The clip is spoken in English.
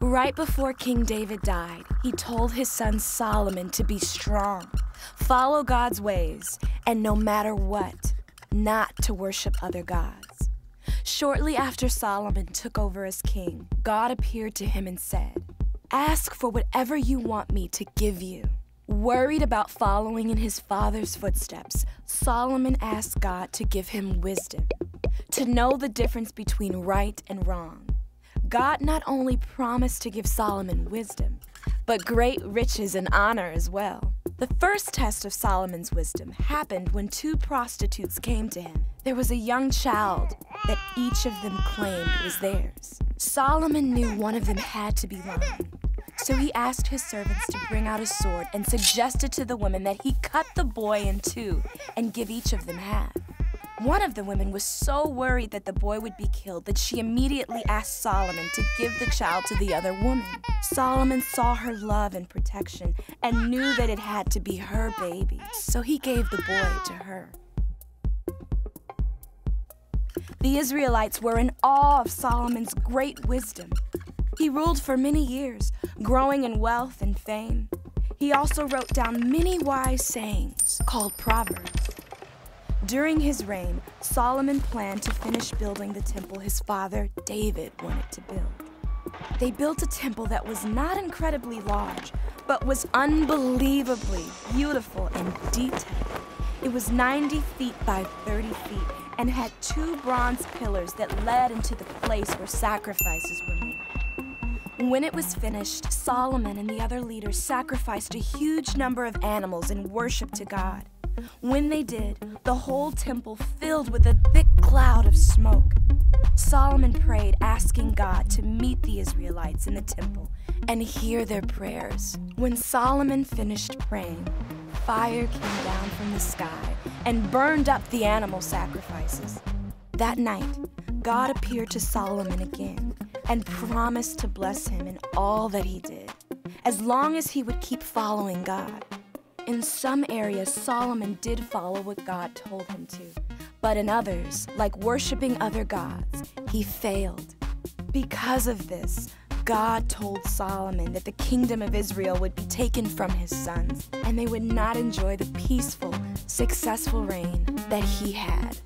Right before King David died, he told his son Solomon to be strong, follow God's ways, and no matter what, not to worship other gods. Shortly after Solomon took over as king, God appeared to him and said, "Ask for whatever you want me to give you." Worried about following in his father's footsteps, Solomon asked God to give him wisdom, to know the difference between right and wrong. God not only promised to give Solomon wisdom, but great riches and honor as well. The first test of Solomon's wisdom happened when two prostitutes came to him. There was a young child that each of them claimed was theirs. Solomon knew one of them had to be lying, so he asked his servants to bring out a sword and suggested to the women that he cut the boy in two and give each of them half. One of the women was so worried that the boy would be killed that she immediately asked Solomon to give the child to the other woman. Solomon saw her love and protection and knew that it had to be her baby, so he gave the boy to her. The Israelites were in awe of Solomon's great wisdom. He ruled for many years, growing in wealth and fame. He also wrote down many wise sayings called Proverbs. During his reign, Solomon planned to finish building the temple his father, David, wanted to build. They built a temple that was not incredibly large, but was unbelievably beautiful and detailed. It was 90 feet by 30 feet and had two bronze pillars that led into the place where sacrifices were made. When it was finished, Solomon and the other leaders sacrificed a huge number of animals in worship to God. When they did, the whole temple filled with a thick cloud of smoke. Solomon prayed, asking God to meet the Israelites in the temple and hear their prayers. When Solomon finished praying, fire came down from the sky and burned up the animal sacrifices. That night, God appeared to Solomon again and promised to bless him in all that he did, as long as he would keep following God. In some areas, Solomon did follow what God told him to, but in others, like worshiping other gods, he failed. Because of this, God told Solomon that the kingdom of Israel would be taken from his sons, and they would not enjoy the peaceful, successful reign that he had.